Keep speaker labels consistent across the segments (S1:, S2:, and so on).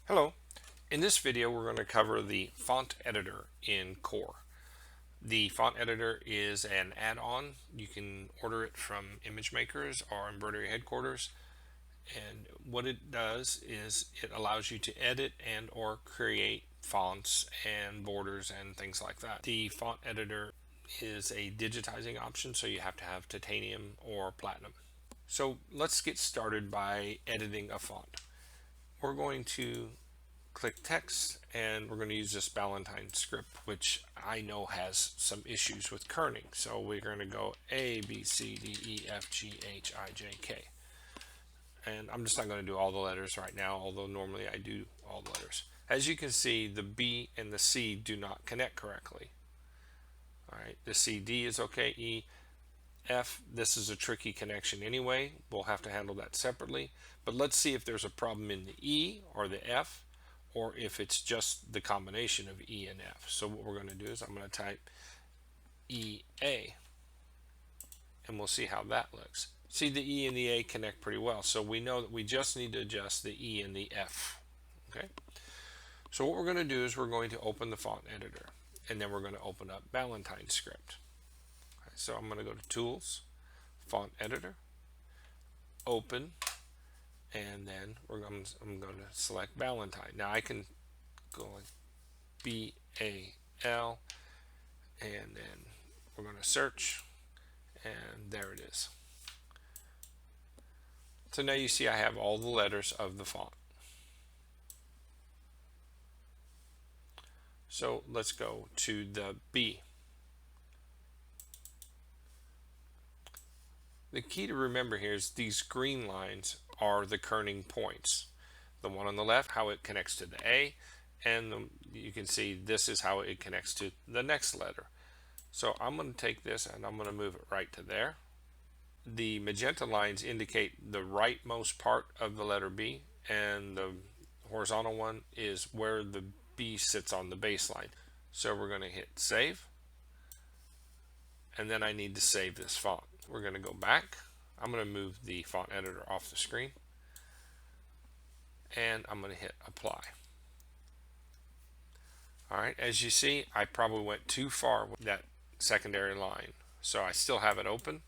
S1: Hello. In this video we're going to cover the font editor in Core. The font editor is an add-on. You can order it from image makers or embroidery headquarters, and what it does is it allows you to edit and or create fonts and borders and things like that. The font editor is a digitizing option, so you have to have titanium or platinum. So let's get started by editing a font. We're going to click text, and we're going to use this Ballantine script, which I know has some issues with kerning. So we're going to go A, B, C, D, E, F, G, H, I, J, K. And I'm just not going to do all the letters right now, although normally I do all the letters. As you can see, the B and the C do not connect correctly. All right, the C, D is okay. E, F, this is a tricky connection anyway. We'll have to handle that separately. But let's see if there's a problem in the E or the F, or if it's just the combination of E and F. So what we're going to do is I'm going to type EA, and we'll see how that looks. See, the E and the A connect pretty well, so we know that we just need to adjust the E and the F. Okay. So what we're going to do is we're going to open the font editor, and then we're going to open up Ballantine script. Okay, so I'm going to go to Tools, Font Editor, Open, and then I'm going to select Ballantine. Now I can go like B-A-L, and then we're going to search, and there it is. So now you see I have all the letters of the font. So let's go to the B. The key to remember here is these green lines are the kerning points. The one on the left, how it connects to the A, and you can see this is how it connects to the next letter. So I'm going to take this and I'm going to move it right to there. The magenta lines indicate the rightmost part of the letter B, and the horizontal one is where the B sits on the baseline. So we're going to hit save, and then I need to save this font. We're going to go back. I'm going to move the font editor off the screen, and I'm going to hit apply. All right, as you see, I probably went too far with that secondary line, so I still have it open.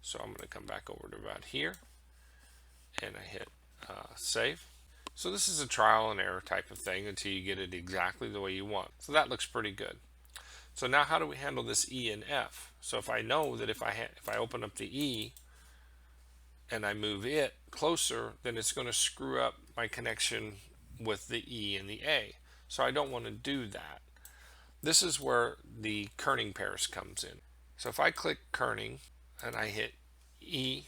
S1: So I'm going to come back over to about here, and I hit save. So this is a trial and error type of thing until you get it exactly the way you want. So that looks pretty good. So now how do we handle this E and F? So if I know that if I open up the E and I move it closer, then it's going to screw up my connection with the E and the A. So I don't want to do that. This is where the Kerning Pairs comes in. So if I click Kerning and I hit E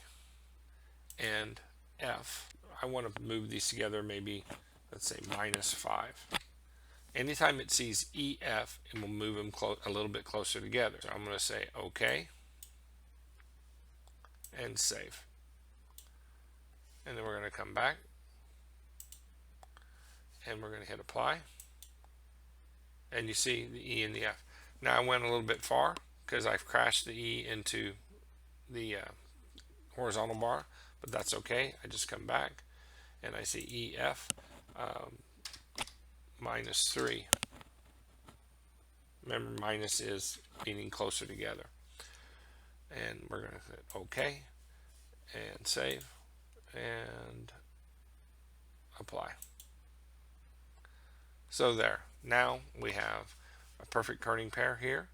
S1: and F, I want to move these together, maybe let's say -5. Anytime it sees EF, it will move them a little bit closer together. So I'm going to say OK and save. And then we're going to come back and we're going to hit apply. And you see the E and the F. Now I went a little bit far because I've crashed the E into the horizontal bar, but that's okay. I just come back and I see EF -3. Remember, minus is meaning closer together. And we're going to hit OK and save and apply. So there. Now we have a perfect kerning pair here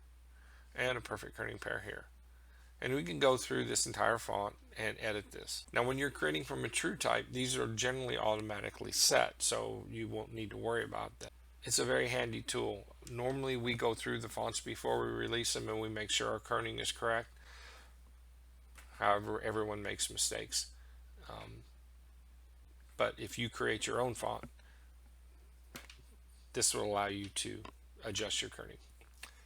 S1: and a perfect kerning pair here. And we can go through this entire font and edit this. Now when you're creating from a true type, these are generally automatically set, so you won't need to worry about that. It's a very handy tool. Normally we go through the fonts before we release them and we make sure our kerning is correct. However, everyone makes mistakes. But if you create your own font, this will allow you to adjust your kerning.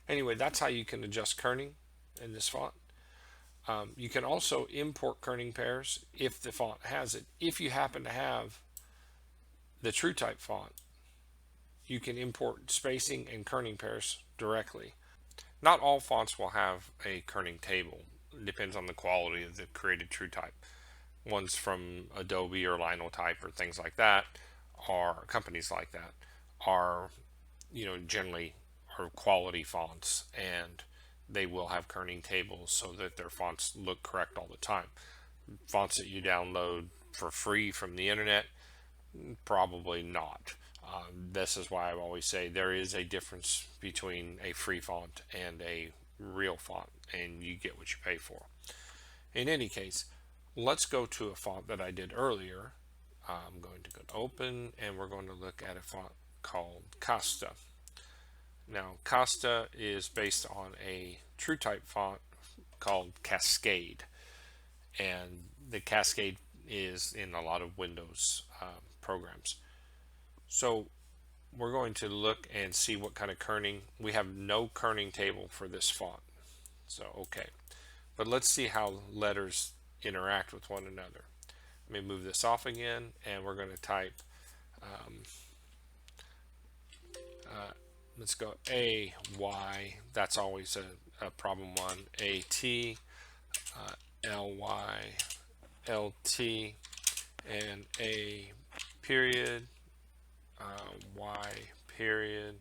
S1: Anyway, that's how you can adjust kerning in this font. You can also import kerning pairs if the font has it. If you happen to have the true type font, you can import spacing and kerning pairs directly. Not all fonts will have a kerning table. It depends on the quality of the created true type. Ones from Adobe or Linotype or things like that are companies like that are, generally are quality fonts, and they will have kerning tables so that their fonts look correct all the time. Fonts that you download for free from the internet, probably not. This is why I always say there is a difference between a free font and a real font, and you get what you pay for. In any case, let's go to a font that I did earlier. I'm going to go to Open, and we're going to look at a font called Costa. Now, Costa is based on a TrueType font called Cascade, and the Cascade is in a lot of Windows programs. So we're going to look and see what kind of kerning. We have no kerning table for this font, so okay. But let's see how letters interact with one another. Let me move this off again, and we're going to type, let's go A-Y, that's always a problem one, A-T, L-Y, L-T, and A period, Y period,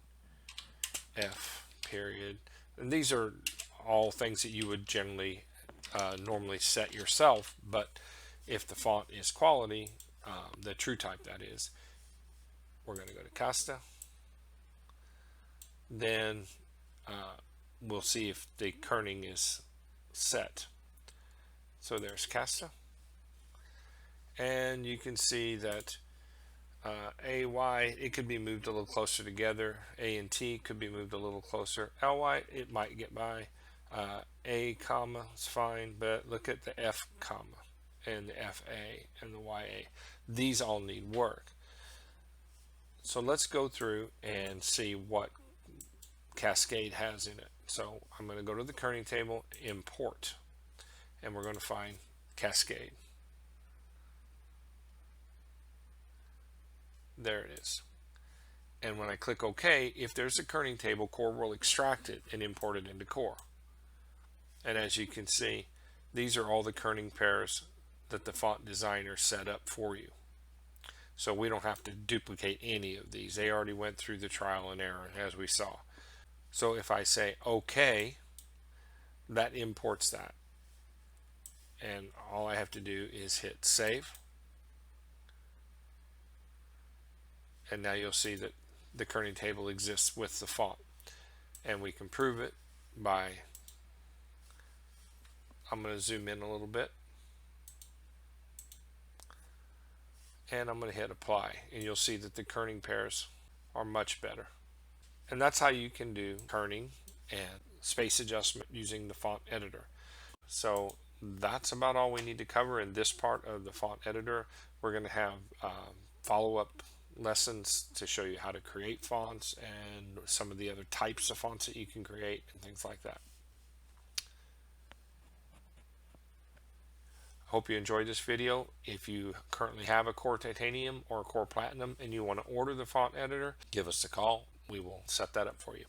S1: F period. And these are all things that you would generally normally set yourself, but if the font is quality, the TrueType that is, we're going to go to Costa. Then we'll see if the kerning is set. So there's Costa, and you can see that AY, it could be moved a little closer together. A and T could be moved a little closer. LY, it might get by. A comma is fine, but look at the F comma and the FA and the YA. These all need work. So let's go through and see what Cascade has in it. So I'm going to go to the kerning table, import, and we're going to find Cascade. There it is. And when I click OK, if there's a kerning table, Core will extract it and import it into Core. And as you can see, these are all the kerning pairs that the font designer set up for you. So we don't have to duplicate any of these. They already went through the trial and error, as we saw. So if I say OK, that imports that. And all I have to do is hit Save. And now you'll see that the kerning table exists with the font. And we can prove it by, I'm going to zoom in a little bit. And I'm going to hit Apply. And you'll see that the kerning pairs are much better. And that's how you can do kerning and space adjustment using the font editor. So that's about all we need to cover in this part of the font editor. We're going to have follow-up lessons to show you how to create fonts and some of the other types of fonts that you can create and things like that. Hope you enjoyed this video. If you currently have a Core Titanium or a Core Platinum and you want to order the font editor, give us a call. We will set that up for you.